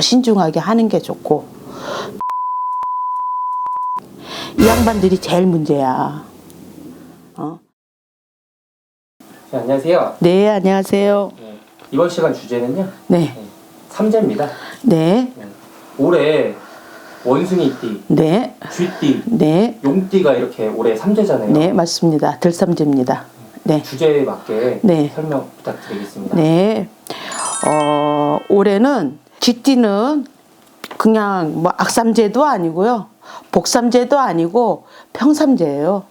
신중하게 하는 게 좋고, 이 양반들이 제일 문제야. 네, 안녕하세요. 네, 안녕하세요. 네, 이번 시간 주제는요. 네. 삼재입니다. 네. 올해 원숭이띠, 네. 쥐띠, 네. 용띠가 이렇게 올해 삼재잖아요. 네, 맞습니다. 들삼재입니다. 네. 주제에 맞게 네. 설명 부탁드리겠습니다. 네. 올해는 쥐띠는 그냥 뭐 악삼재도 아니고요. 복삼재도 아니고 평삼재예요.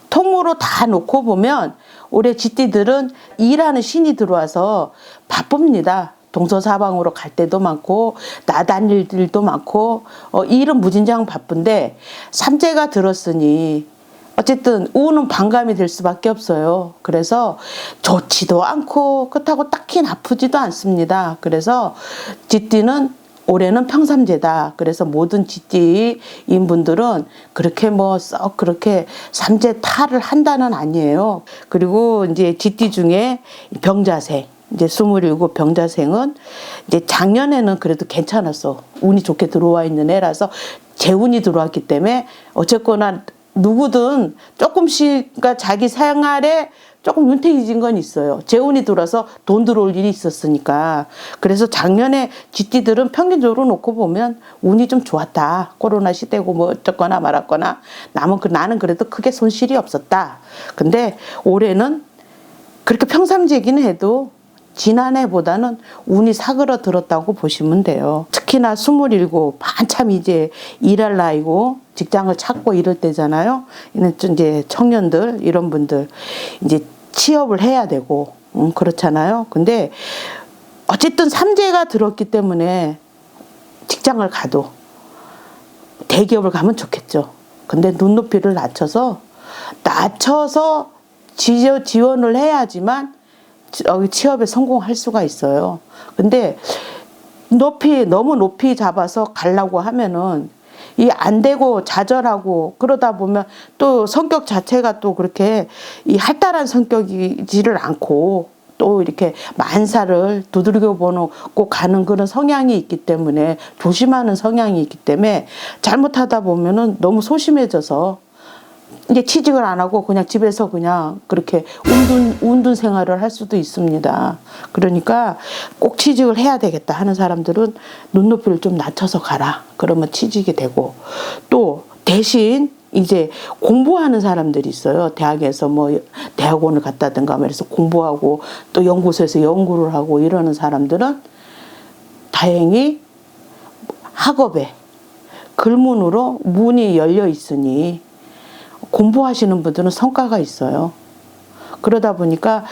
통으로 다 놓고 보면 올해 쥐띠들은 일하는 신이 들어와서 바쁩니다. 동서사방으로 갈 때도 많고 나단 일들도 많고 일은 무진장 바쁜데 삼재가 들었으니 어쨌든 우는 반감이 될 수밖에 없어요. 그래서 좋지도 않고 그렇다고 딱히 나쁘지도 않습니다. 그래서 올해는 평삼재다. 그래서 모든 쥐띠인 분들은 그렇게 썩 그렇게 삼재 탈을 한다는 아니에요. 그리고 이제 쥐띠 중에 병자생, 이제 27 병자생은 이제 작년에는 그래도 괜찮았어. 운이 좋게 들어와 있는 애라서 재운이 들어왔기 때문에 어쨌거나 누구든 조금씩, 그러니까 자기 생활에 조금 윤택해진 건 있어요. 재운이 들어서 돈 들어올 일이 있었으니까. 그래서 작년에 쥐띠들은 평균적으로 놓고 보면 운이 좀 좋았다. 코로나 시대고 뭐 어쩌거나 말았거나 나는 그래도 크게 손실이 없었다. 근데 올해는 그렇게 평삼재긴 해도 지난해보다는 운이 사그러들었다고 보시면 돼요. 특히나 27 한참 이제 일할 나이고 직장을 찾고 이럴 때잖아요. 이제 청년들 이런 분들 이제 취업을 해야 되고 그렇잖아요. 근데 어쨌든 삼재가 들었기 때문에 직장을 가도 대기업을 가면 좋겠죠. 근데 눈높이를 낮춰서 지원을 해야지만 취업에 성공할 수가 있어요. 근데 너무 높이 잡아서 가려고 하면은 이 안 되고 좌절하고 그러다 보면 또 성격 자체가 또 그렇게 이 활달한 성격이지를 않고 또 이렇게 만사를 두들겨 보고 가는 그런 성향이 있기 때문에 조심하는 성향이 있기 때문에 잘못하다 보면은 너무 소심해져서 이제 취직을 안 하고 그냥 집에서 그냥 그렇게 운둔 생활을 할 수도 있습니다. 그러니까 꼭 취직을 해야 되겠다 하는 사람들은 눈높이를 좀 낮춰서 가라. 그러면 취직이 되고, 또 대신 이제 공부하는 사람들이 있어요. 대학에서 뭐 대학원을 갔다든가 그래서 공부하고 또 연구소에서 연구를 하고 이러는 사람들은 다행히 학업에 글문으로 문이 열려 있으니 공부하시는 분들은 성과가 있어요. 그러다 보니까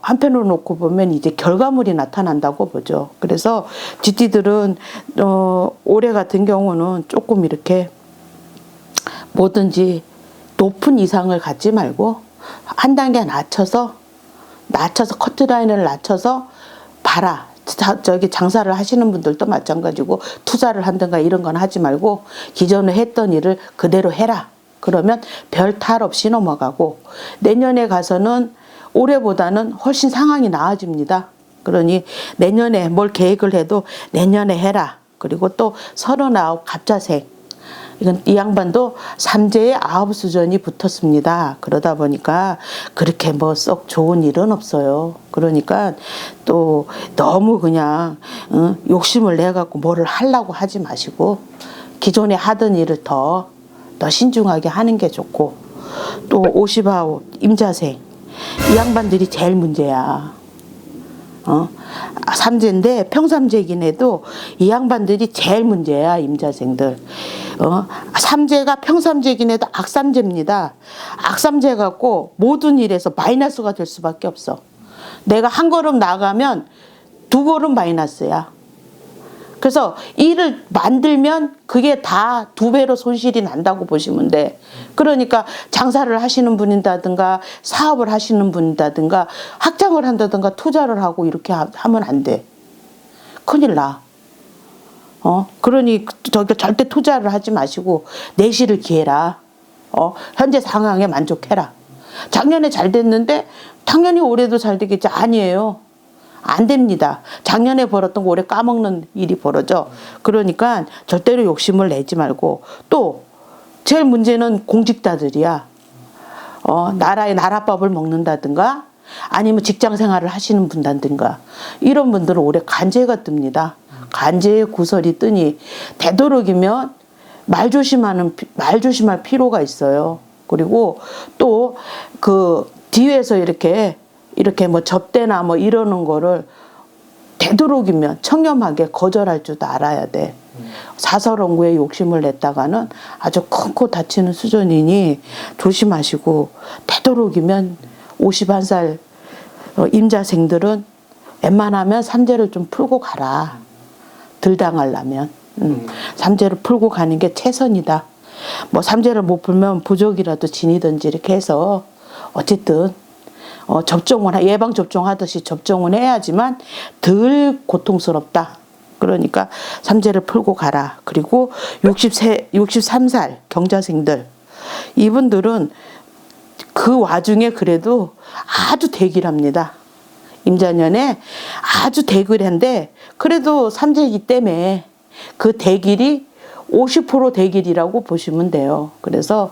한편으로 놓고 보면 이제 결과물이 나타난다고 보죠. 그래서 쥐띠들은 올해 같은 경우는 조금 이렇게 뭐든지 높은 이상을 갖지 말고 한 단계 낮춰서 커트라인을 낮춰서 봐라. 저기 장사를 하시는 분들도 마찬가지고 투자를 한든가 이런 건 하지 말고 기존에 했던 일을 그대로 해라. 그러면 별 탈 없이 넘어가고 내년에 가서는 올해보다는 훨씬 상황이 나아집니다. 그러니 내년에 뭘 계획을 해도 내년에 해라. 그리고 또 39 갑자생. 이 양반도 삼재에 9수전이 붙었습니다. 그러다 보니까 그렇게 뭐 썩 좋은 일은 없어요. 그러니까 또 너무 그냥 욕심을 내갖고 뭐를 하려고 하지 마시고 기존에 하던 일을 더 신중하게 하는 게 좋고, 또 59 임자생 이 양반들이 제일 문제야. 삼재인데 평삼재긴 해도 이 양반들이 제일 문제야. 임자생들. 삼재가 평삼재긴 해도 악삼재입니다. 악삼재 갖고 모든 일에서 마이너스가 될 수밖에 없어. 내가 한 걸음 나가면 두 걸음 마이너스야. 그래서 일을 만들면 그게 다 2배로 손실이 난다고 보시면 돼. 그러니까 장사를 하시는 분이라든가 사업을 하시는 분이라든가 확장을 한다든가 투자를 하고 이렇게 하면 안 돼. 큰일 나. 그러니 저기 절대 투자를 하지 마시고 내실을 기해라. 현재 상황에 만족해라. 작년에 잘 됐는데 당연히 올해도 잘 되겠지. 아니에요. 안 됩니다. 작년에 벌었던 거 올해 까먹는 일이 벌어져. 그러니까 절대로 욕심을 내지 말고, 또 제일 문제는 공직자들이야. 나라의 나라밥을 먹는다든가 아니면 직장 생활을 하시는 분들든가 이런 분들은 올해 간제가 뜹니다. 간제의 구설이 뜨니 되도록이면 말 조심할 필요가 있어요. 그리고 또 그 뒤에서 이렇게 뭐 접대나 뭐 이러는 거를 되도록이면 청렴하게 거절할 줄도 알아야 돼. 사설언구에 욕심을 냈다가는 아주 큰 코 다치는 수준이니 조심하시고, 되도록이면 51살 임자생들은 웬만하면 삼재를 좀 풀고 가라. 덜 당하려면. 삼재를 풀고 가는 게 최선이다. 뭐 삼재를 못 풀면 부족이라도 지니든지 이렇게 해서 어쨌든 예방 접종하듯이 접종은 해야지만 덜 고통스럽다. 그러니까 삼재를 풀고 가라. 그리고 63살 경자생들, 이분들은 그 와중에 그래도 아주 대길합니다. 임자년에 아주 대길한데 그래도 삼재이기 때문에 그 대길이 50% 대길이라고 보시면 돼요. 그래서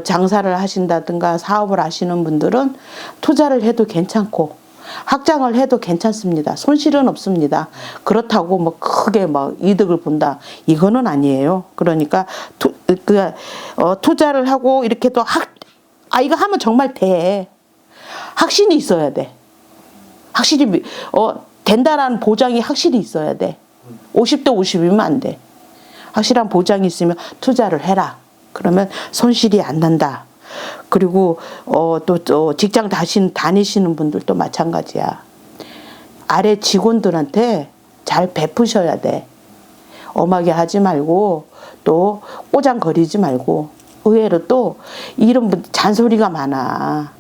장사를 하신다든가 사업을 하시는 분들은 투자를 해도 괜찮고 확장을 해도 괜찮습니다. 손실은 없습니다. 그렇다고 뭐 크게 막 이득을 본다, 이거는 아니에요. 그러니까 투자를 하고 이렇게 또 이거 하면 정말 돼. 확신이 있어야 돼. 확실히 된다라는 보장이 확실히 있어야 돼. 50대 50이면 안 돼. 확실한 보장이 있으면 투자를 해라. 그러면 손실이 안 난다. 그리고 또 직장 다니시는 분들도 마찬가지야. 아래 직원들한테 잘 베푸셔야 돼. 엄하게 하지 말고 또 꼬장거리지 말고. 의외로 또 이런 분 잔소리가 많아.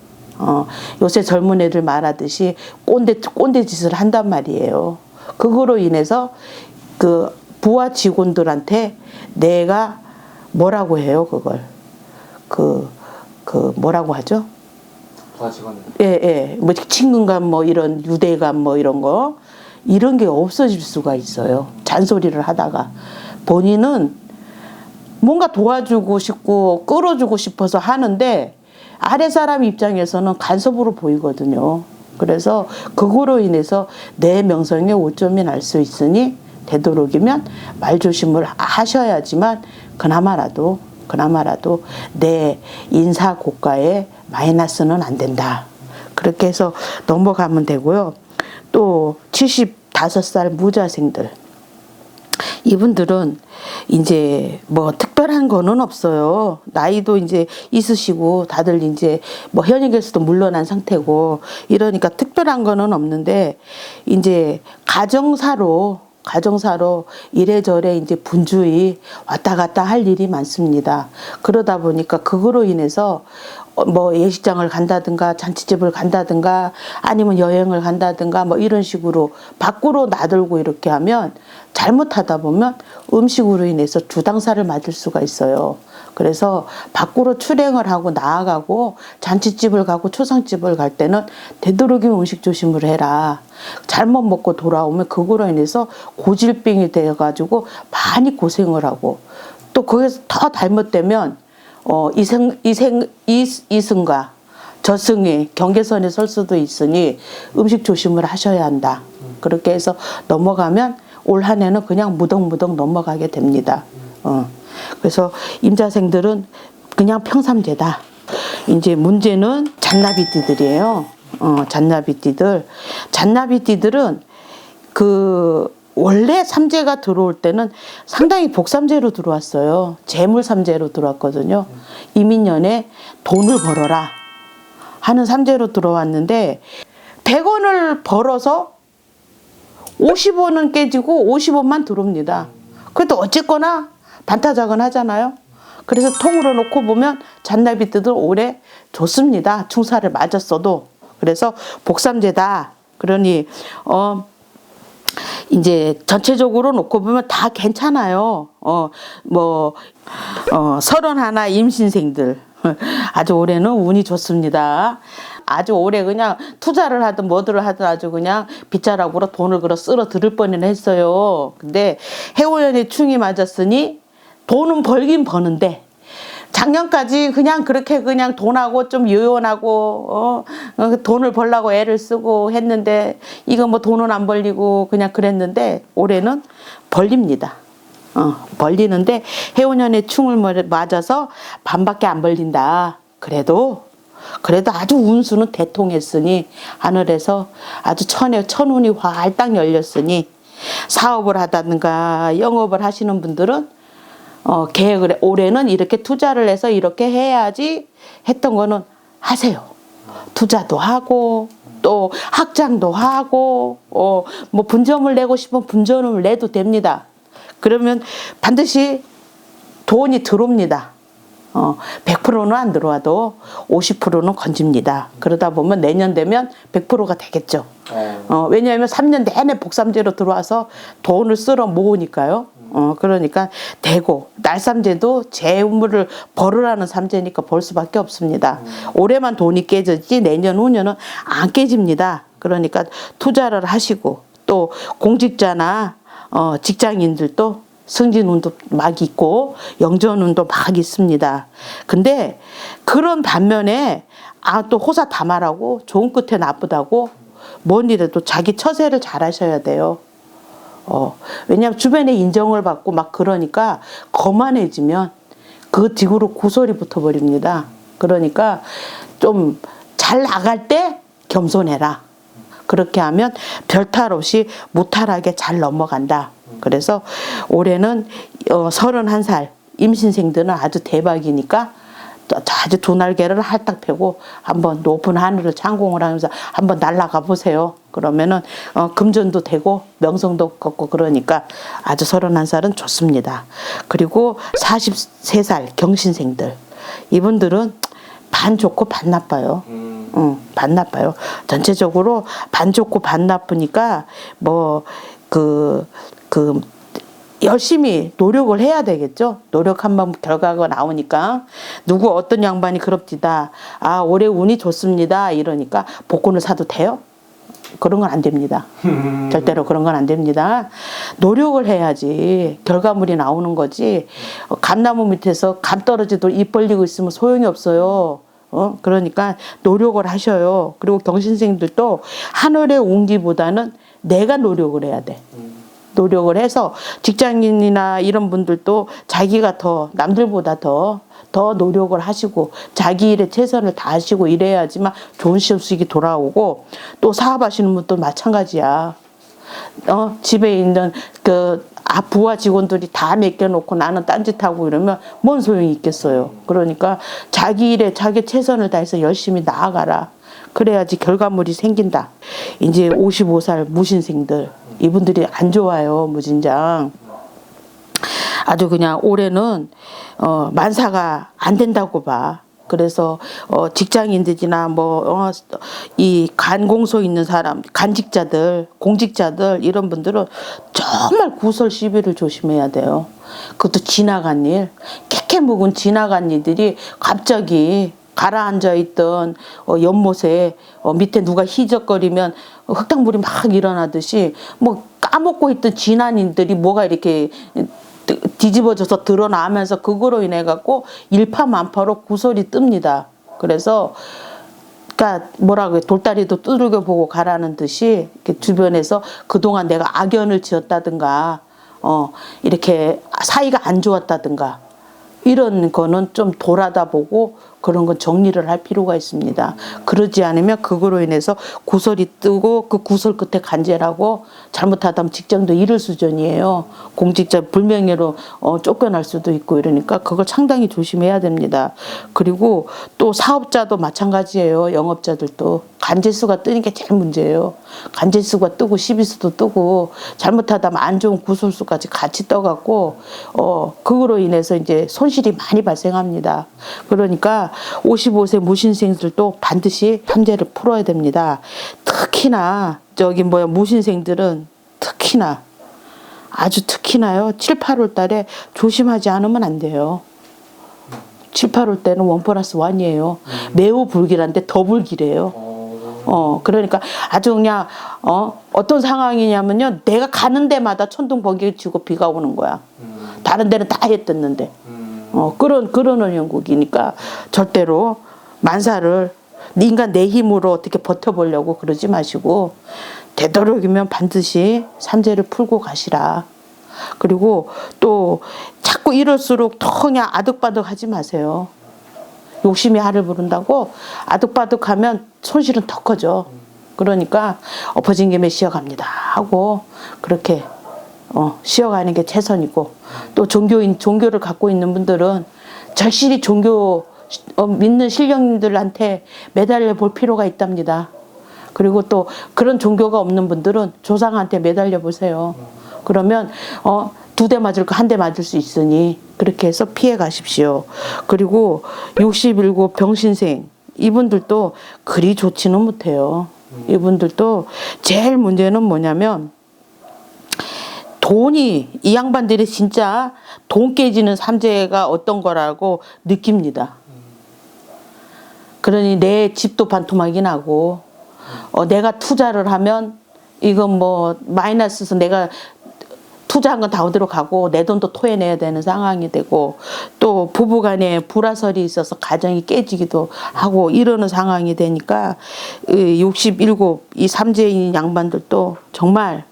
요새 젊은 애들 말하듯이 꼰대 짓을 한단 말이에요. 그거로 인해서 그 부하 직원들한테 내가 뭐라고 해요, 그걸. 뭐라고 하죠? 부하 직원. 예. 뭐 친근감, 뭐 이런 유대감, 뭐 이런 거, 이런 게 없어질 수가 있어요. 잔소리를 하다가 본인은 뭔가 도와주고 싶고 끌어주고 싶어서 하는데 아래 사람 입장에서는 간섭으로 보이거든요. 그래서 그거로 인해서 내 명성에 오점이 날 수 있으니 되도록이면 말조심을 하셔야지만 그나마라도 내 인사 고가에 마이너스는 안 된다. 그렇게 해서 넘어가면 되고요. 또 75살 무자생들, 이분들은 이제 뭐 특별한 거는 없어요. 나이도 이제 있으시고 다들 이제 뭐 현역에서도 물러난 상태고 이러니까 특별한 거는 없는데, 이제 가정사로 이래저래 이제 분주히 왔다 갔다 할 일이 많습니다. 그러다 보니까 그거로 인해서 뭐 예식장을 간다든가 잔치집을 간다든가 아니면 여행을 간다든가 뭐 이런 식으로 밖으로 나들고 이렇게 하면 잘못하다 보면 음식으로 인해서 주당사를 맞을 수가 있어요. 그래서 밖으로 출행을 하고 나아가고 잔치집을 가고 초상집을 갈 때는 되도록이면 음식 조심을 해라. 잘못 먹고 돌아오면 그거로 인해서 고질병이 되어가지고 많이 고생을 하고, 또 거기서 더 잘못되면 이승과 저승이 경계선에 설 수도 있으니 음식 조심을 하셔야 한다. 그렇게 해서 넘어가면 올 한 해는 그냥 무덕무덕 넘어가게 됩니다. 그래서 임자생들은 그냥 평삼재다. 이제 문제는 잔나비띠들이에요. 잔나비띠들은 원래 삼재가 들어올 때는 상당히 복삼재로 들어왔어요. 재물삼재로 들어왔거든요. 이민년에 돈을 벌어라 하는 삼재로 들어왔는데 100원을 벌어서 50원은 깨지고 50원만 들어옵니다. 그래도 어쨌거나 반타작은 하잖아요. 그래서 통으로 놓고 보면 잔나비띠들 올해 좋습니다. 충사를 맞았어도. 그래서 복삼재다. 그러니 이제 전체적으로 놓고 보면 다 괜찮아요. 31 임신생들 아주 올해는 운이 좋습니다. 아주 올해 그냥 투자를 하든 뭐들을 하든 아주 그냥 빗자락으로 돈을 그려 쓸어 들을 뻔은 했어요. 근데 해오년에 충이 맞았으니 돈은 벌긴 버는데 작년까지 그냥 그렇게 그냥 돈하고 좀 요연하고 돈을 벌려고 애를 쓰고 했는데 이거 뭐 돈은 안 벌리고 그냥 그랬는데 올해는 벌립니다. 벌리는데 해오년에 충을 맞아서 반밖에 안 벌린다. 그래도 아주 운수는 대통했으니 하늘에서 아주 천운이 활딱 열렸으니 사업을 하다든가 영업을 하시는 분들은 계획을 올해는 이렇게 투자를 해서 이렇게 해야지 했던 거는 하세요. 투자도 하고 또 확장도 하고 뭐 분점을 내고 싶으면 분점을 내도 됩니다. 그러면 반드시 돈이 들어옵니다. 100%는 안 들어와도 50%는 건집니다. 그러다 보면 내년 되면 100%가 되겠죠. 왜냐하면 3년 내내 복삼재로 들어와서 돈을 쓸어 모으니까요. 그러니까 되고 날삼재도 재물을 벌으라는 삼재니까 벌 수밖에 없습니다. 올해만 돈이 깨졌지 내년 후년은 안 깨집니다. 그러니까 투자를 하시고 또 공직자나 직장인들도 승진운도 막 있고 영전운도 막 있습니다. 근데 그런 반면에 또 호사다말하고 좋은 끝에 나쁘다고 뭔 일에도 자기 처세를 잘 하셔야 돼요. 왜냐하면 주변에 인정을 받고 막 그러니까 거만해지면 그 뒤로 구설이 붙어버립니다. 그러니까 좀 잘 나갈 때 겸손해라. 그렇게 하면 별탈 없이 무탈하게 잘 넘어간다. 그래서 올해는 31살 임신생들은 아주 대박이니까 아주 두 날개를 할딱 펴고 한번 높은 하늘을 창공을 하면서 한번 날아가 보세요. 그러면은 금전도 되고 명성도 걷고 그러니까 아주 31살은 좋습니다. 그리고 43살 경신생들 이분들은 반 좋고 반 나빠요. 반 나빠요. 전체적으로 반 좋고 반 나쁘니까 뭐 열심히 노력을 해야 되겠죠. 노력하면 결과가 나오니까 누구 어떤 양반이 그럽디다. 올해 운이 좋습니다. 이러니까 복권을 사도 돼요? 그런 건 안 됩니다. 절대로 그런 건 안 됩니다. 노력을 해야지 결과물이 나오는 거지. 감나무 밑에서 감 떨어지도 입 벌리고 있으면 소용이 없어요. 그러니까 노력을 하셔요. 그리고 경신생들도 하늘의 운기보다는 내가 노력을 해야 돼. 노력을 해서 직장인이나 이런 분들도 자기가 더 남들보다 더 노력을 하시고 자기 일에 최선을 다하시고 이래야지만 좋은 시험수익이 돌아오고 또 사업하시는 분도 마찬가지야. 집에 있는 부하 직원들이 다 맡겨놓고 나는 딴짓하고 이러면 뭔 소용이 있겠어요. 그러니까 자기 일에 자기 최선을 다해서 열심히 나아가라. 그래야지 결과물이 생긴다. 이제 55살 무신생들 이분들이 안 좋아요. 무진장. 아주 그냥 올해는 만사가 안 된다고 봐. 그래서 직장인들이나 이 간공소 있는 사람, 간직자들, 공직자들 이런 분들은 정말 구설 시비를 조심해야 돼요. 그것도 지나간 일, 깨깨 묵은 지나간 일들이 갑자기 가라앉아 있던 연못에 밑에 누가 희적거리면 흙탕물이 막 일어나듯이 뭐 까먹고 있던 지난인들이 뭐가 이렇게 뒤집어져서 드러나면서 그거로 인해 갖고 일파만파로 구설이 뜹니다. 그래서 그러니까 뭐라고 돌다리도 두들겨 보고 가라는 듯이 이렇게 주변에서 그동안 내가 악연을 지었다든가 이렇게 사이가 안 좋았다든가 이런 거는 좀 돌아다 보고 그런 건 정리를 할 필요가 있습니다. 그러지 않으면 그거로 인해서 구설이 뜨고 그 구설 끝에 간절하고 잘못하다면 직장도 잃을 수준이에요. 공직자 불명예로 쫓겨날 수도 있고 이러니까 그걸 상당히 조심해야 됩니다. 그리고 또 사업자도 마찬가지예요. 영업자들도 간제수가 뜨는 게 제일 문제예요. 간제수가 뜨고 시비수도 뜨고 잘못하다면 안 좋은 구설수까지 같이 떠갖고 그거로 인해서 이제 손실이 많이 발생합니다. 그러니까 55세 무신생들도 반드시 삼재를 풀어야 됩니다. 특히나 무신생들은 특히나 아주 특히나요 7, 8월 달에 조심하지 않으면 안 돼요. 7, 8월 때는 1+1이에요. 매우 불길한데 더 불길해요. 그러니까 아주 그냥 어떤 상황이냐면요. 내가 가는 데마다 천둥 번개 치고 비가 오는 거야. 다른 데는 다 해 떴는데. 그런 원형국이니까 절대로 만사를 인간 내 힘으로 어떻게 버텨보려고 그러지 마시고 되도록이면 반드시 삼재를 풀고 가시라. 그리고 또 자꾸 이럴수록 더 그냥 아득바득 하지 마세요. 욕심이 알을 부른다고 아득바득하면 손실은 더 커져. 그러니까 엎어진 김에 쉬어갑니다 하고 그렇게 쉬어가는 게 최선이고, 또 종교를 갖고 있는 분들은 절실히 종교 믿는 신령님들한테 매달려 볼 필요가 있답니다. 그리고 또 그런 종교가 없는 분들은 조상한테 매달려 보세요. 그러면 2대 맞을 거 1대 맞을 수 있으니 그렇게 해서 피해 가십시오. 그리고 67 병신생 이분들도 그리 좋지는 못해요. 이분들도 제일 문제는 뭐냐면 이 양반들이 진짜 돈 깨지는 삼재가 어떤 거라고 느낍니다. 그러니 내 집도 반토막이 나고 내가 투자를 하면 이건 뭐 마이너스에서 내가 투자한 건 다 어디로 가고 내 돈도 토해내야 되는 상황이 되고, 또 부부간에 불화설이 있어서 가정이 깨지기도 하고 이러는 상황이 되니까 67 이 삼재인 양반들도 정말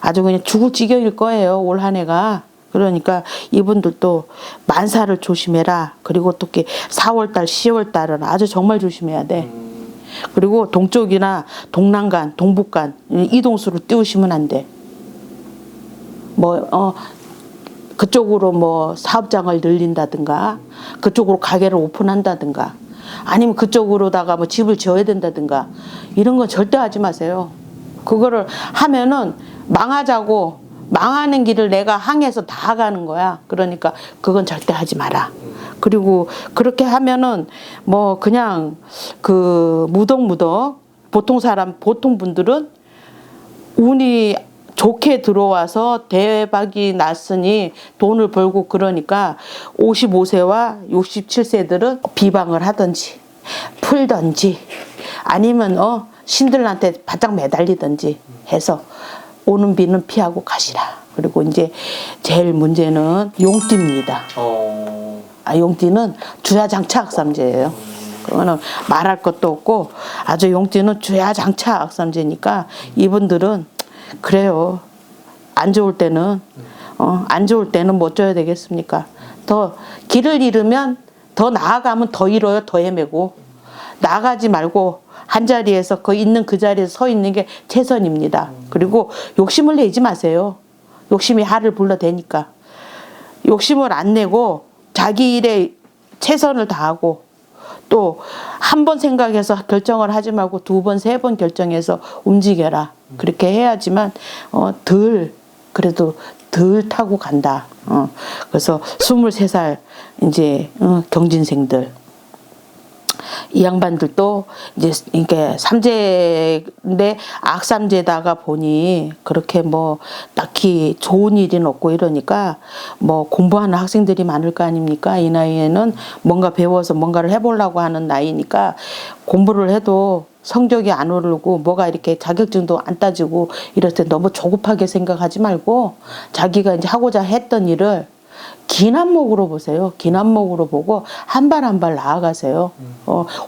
아주 그냥 죽을 지경일 거예요, 올 한 해가. 그러니까 이분들도 만사를 조심해라. 그리고 또 4월달, 10월달은 아주 정말 조심해야 돼. 그리고 동쪽이나 동남간, 동북간 이동수로 띄우시면 안 돼. 그쪽으로 사업장을 늘린다든가, 그쪽으로 가게를 오픈한다든가, 아니면 그쪽으로다가 집을 지어야 된다든가, 이런 건 절대 하지 마세요. 그거를 하면은 망하는 길을 내가 항해서 다 가는 거야. 그러니까 그건 절대 하지 마라. 그리고 그렇게 하면은 그냥 무덕무덕 보통 분들은 운이 좋게 들어와서 대박이 났으니 돈을 벌고, 그러니까 55세와 67세들은 비방을 하든지 풀든지 아니면 신들한테 바짝 매달리든지 해서 오는 비는 피하고 가시라. 그리고 이제 제일 문제는 용띠입니다. 용띠는 주야장차 악삼재예요. 그거는 말할 것도 없고 아주 용띠는 주야장차 악삼재니까 이분들은 그래요. 안 좋을 때는 못 줘야 되겠습니까? 더 길을 잃으면 더 나아가면 더 잃어요. 더 헤매고 나가지 말고 한 자리에서 있는 그 자리에서 서 있는 게 최선입니다. 그리고 욕심을 내지 마세요. 욕심이 하를 불러대니까 욕심을 안 내고 자기 일에 최선을 다하고, 또 한 번 생각해서 결정을 하지 말고 2번, 3번 결정해서 움직여라. 그렇게 해야지만 그래도 덜 타고 간다. 그래서 23살 이제 경진생들, 이 양반들도 이제 이게 삼재인데 악삼재다가 보니 그렇게 딱히 좋은 일은 없고 이러니까 공부하는 학생들이 많을 거 아닙니까? 이 나이에는 뭔가 배워서 뭔가를 해보려고 하는 나이니까 공부를 해도 성적이 안 오르고 뭐가 이렇게 자격증도 안 따지고 이럴 때 너무 조급하게 생각하지 말고 자기가 이제 하고자 했던 일을 긴 안목으로 보세요. 긴 안목으로 보고 한 발 한 발 나아가세요.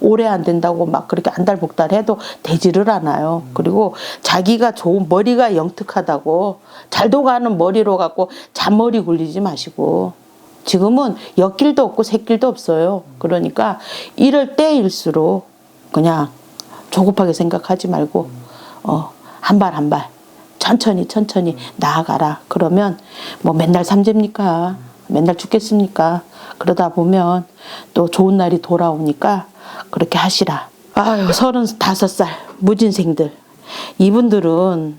오래 안 된다고 막 그렇게 안달복달 해도 되지를 않아요. 그리고 자기가 좋은 머리가 영특하다고 잘도 가는 머리로 갖고 잔머리 굴리지 마시고, 지금은 옆길도 없고 새길도 없어요. 그러니까 이럴 때일수록 그냥 조급하게 생각하지 말고 한 발 한 발 천천히 나아가라. 그러면 맨날 삼재입니까? 맨날 죽겠습니까? 그러다 보면 또 좋은 날이 돌아오니까 그렇게 하시라. 아유, 35살 무진생들, 이분들은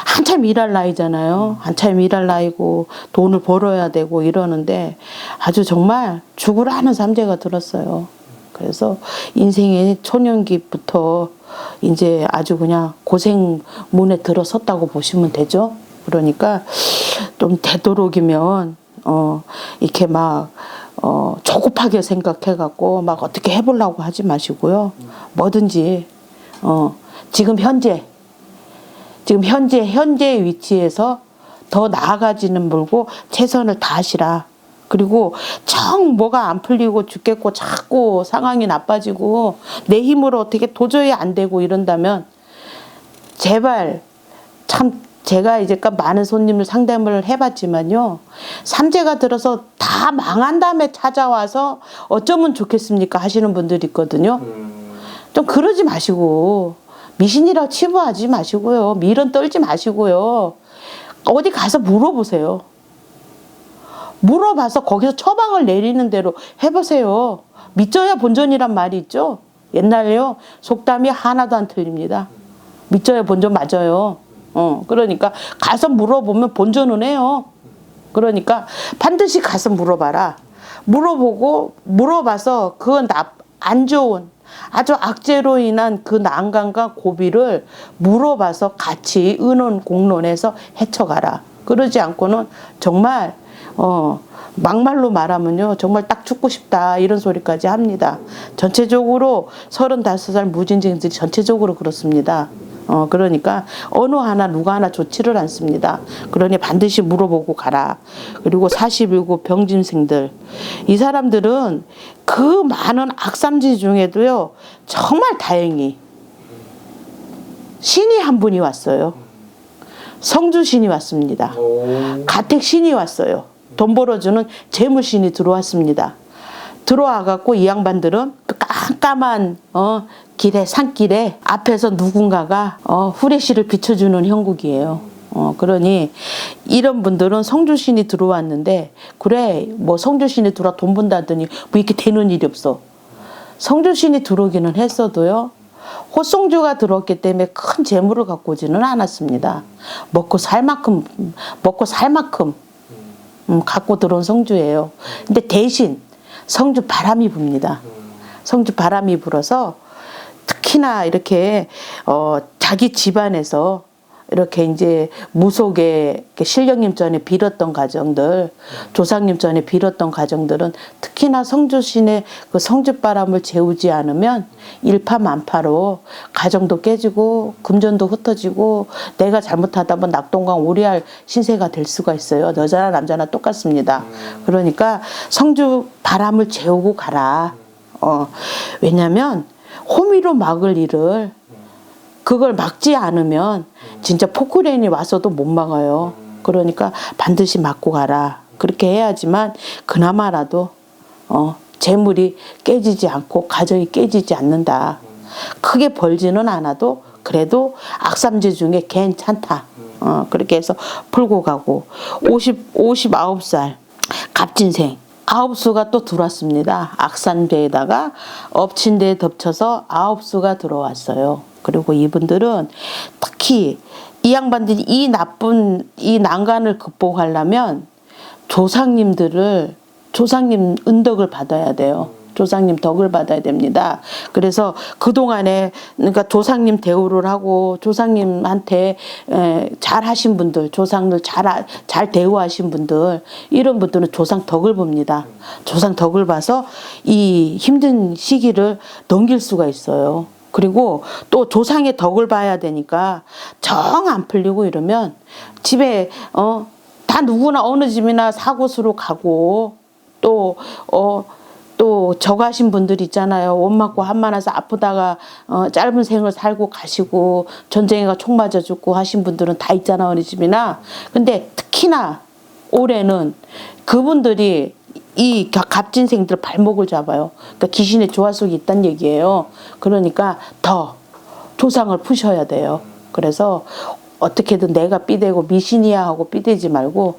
한참 일할 나이잖아요. 한참 일할 나이고 돈을 벌어야 되고 이러는데 아주 정말 죽으라는 삼재가 들었어요. 그래서 인생의 초년기부터 이제 아주 그냥 고생문에 들어섰다고 보시면 되죠. 그러니까 좀 되도록이면 이렇게 조급하게 생각해갖고 막 어떻게 해보려고 하지 마시고요. 뭐든지 지금 현재 위치에서 더 나아가지는 말고 최선을 다하시라. 그리고 정 뭐가 안 풀리고 죽겠고 자꾸 상황이 나빠지고 내 힘으로 어떻게 도저히 안 되고 이런다면 제발 참 제가 이제껏 많은 손님을 상담을 해봤지만요. 삼재가 들어서 다 망한 다음에 찾아와서 어쩌면 좋겠습니까 하시는 분들이 있거든요. 좀 그러지 마시고 미신이라고 치부하지 마시고요. 미련 떨지 마시고요. 어디 가서 물어보세요. 물어봐서 거기서 처방을 내리는 대로 해보세요. 믿져야 본전이란 말이 있죠. 옛날에요. 속담이 하나도 안 틀립니다. 믿져야 본전 맞아요. 그러니까 가서 물어보면 본전은 해요. 그러니까 반드시 가서 물어봐라. 물어봐서 그건 안 좋은 아주 악재로 인한 그 난관과 고비를 물어봐서 같이 의논 공론해서 헤쳐가라. 그러지 않고는 정말 막말로 말하면요 정말 딱 죽고 싶다 이런 소리까지 합니다. 전체적으로 35살 무진쟁들이 전체적으로 그렇습니다. 그러니까 어느 하나 누가 하나 좋지를 않습니다. 그러니 반드시 물어보고 가라. 그리고 47 병짐생들 이 사람들은 그 많은 악삼지 중에도요 정말 다행히 신이 한 분이 왔어요. 성주신이 왔습니다. 가택신이 왔어요. 돈 벌어주는 재물신이 들어왔습니다. 들어와갖고 이 양반들은 그 깜깜한 길에 산길에 앞에서 누군가가 후레쉬를 비춰주는 형국이에요. 그러니 이런 분들은 성주신이 들어왔는데 그래 뭐 성주신이 들어와 돈 번다더니 뭐 이렇게 되는 일이 없어. 성주신이 들어오기는 했어도요. 호성주가 들어왔기 때문에 큰 재물을 갖고 오지는 않았습니다. 먹고 살 만큼 갖고 들어온 성주예요. 근데 대신 성주 바람이 붑니다. 성주 바람이 불어서 특히나 이렇게 자기 집안에서 이렇게 이제 무속에 신령님 전에 빌었던 가정들, 조상님 전에 빌었던 가정들은 특히나 성주신의 그 성주바람을 재우지 않으면 일파만파로 가정도 깨지고 금전도 흩어지고 내가 잘못하다 보면 낙동강 오리알 신세가 될 수가 있어요. 여자나 남자나 똑같습니다. 그러니까 성주 바람을 재우고 가라. 왜냐면 호미로 막을 일을 그걸 막지 않으면 진짜 포크레인이 와서도 못 막아요. 그러니까 반드시 막고 가라. 그렇게 해야지만 그나마라도 재물이 깨지지 않고 가정이 깨지지 않는다. 크게 벌지는 않아도 그래도 악삼재 중에 괜찮다. 그렇게 해서 풀고 가고 59살 갑진생 9수가 또 들어왔습니다. 악산대에다가 엎친 데에 덮쳐서 9수가 들어왔어요. 그리고 이분들은 특히 이 양반들이 이 난관을 극복하려면 조상님 은덕을 받아야 돼요. 조상님 덕을 받아야 됩니다. 그래서 그동안에 그러니까 조상님 대우를 하고 조상님한테 잘 하신 분들, 조상들 잘 대우하신 분들, 이런 분들은 조상 덕을 봅니다. 조상 덕을 봐서 이 힘든 시기를 넘길 수가 있어요. 그리고 또 조상의 덕을 봐야 되니까 정 안 풀리고 이러면 집에 다 누구나 어느 집이나 사고수로 가고 또 저가신 분들 있잖아요. 못 맞고 한 많아서 아프다가 짧은 생을 살고 가시고 전쟁에가 총 맞아 죽고 하신 분들은 다 있잖아 어느 집이나. 근데 특히나 올해는 그분들이 이 갑진생들 발목을 잡아요. 그러니까 귀신의 조화 속에 있다는 얘기예요. 그러니까 더 조상을 푸셔야 돼요. 그래서 어떻게든 내가 삐대고 미신이야 하고 삐대지 말고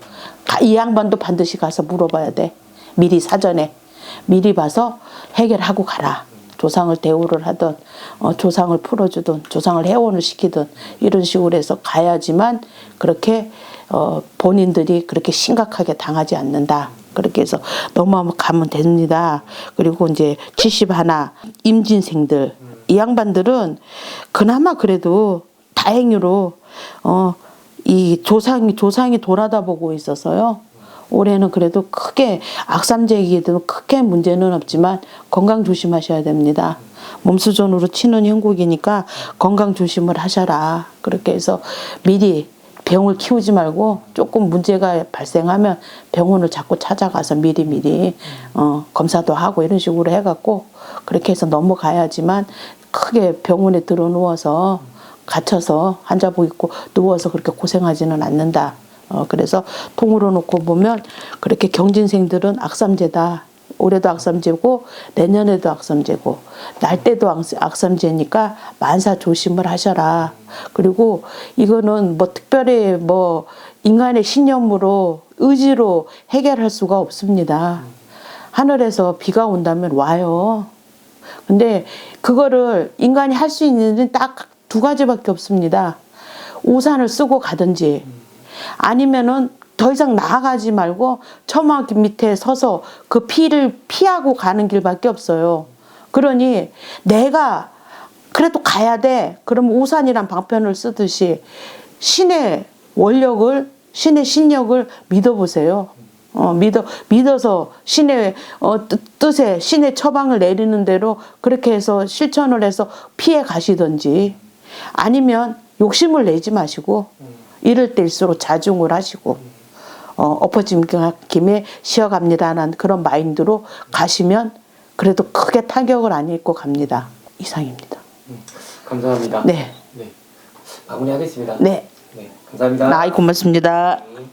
이 양반도 반드시 가서 물어봐야 돼. 미리 사전에 미리 봐서 해결하고 가라. 조상을 대우를 하든 조상을 풀어주든 조상을 해원을 시키든 이런 식으로 해서 가야지만 그렇게 본인들이 그렇게 심각하게 당하지 않는다. 그렇게 해서 넘어가면 됩니다. 그리고 이제 71 임진생들 이 양반들은 그나마 그래도 다행히로 이 조상이 돌아다보고 있어서요. 올해는 그래도 크게 악삼제이기도 크게 문제는 없지만 건강 조심하셔야 됩니다. 몸수존으로 치는 형국이니까 건강 조심을 하셔라. 그렇게 해서 미리 병을 키우지 말고 조금 문제가 발생하면 병원을 자꾸 찾아가서 미리 검사도 하고 이런 식으로 해갖고 그렇게 해서 넘어가야지만 크게 병원에 들어 누워서 갇혀서 환자복 입고 누워서 그렇게 고생하지는 않는다. 그래서 통으로 놓고 보면 그렇게 경진생들은 악삼제다. 올해도 악삼제고 내년에도 악삼제고 날때도 악삼제니까 만사 조심을 하셔라. 그리고 이거는 뭐 특별히 뭐 인간의 신념으로 의지로 해결할 수가 없습니다. 하늘에서 비가 온다면 와요. 근데 그거를 인간이 할 수 있는 일은 딱 두 가지밖에 없습니다. 우산을 쓰고 가든지 아니면은 더 이상 나아가지 말고 처마 밑에 서서 그 피를 피하고 가는 길밖에 없어요. 그러니 내가 그래도 가야 돼. 그럼 우산이란 방편을 쓰듯이 신의 원력을, 신의 신력을 믿어보세요. 믿어서 신의 뜻에 신의 처방을 내리는 대로 그렇게 해서 실천을 해서 피해 가시든지 아니면 욕심을 내지 마시고 이럴 때일수록 자중을 하시고 엎어진 김에 쉬어갑니다라는 그런 마인드로 가시면 그래도 크게 타격을 안 입고 갑니다. 이상입니다. 감사합니다. 네. 네. 마무리하겠습니다. 네. 네. 감사합니다. 고맙습니다. 네.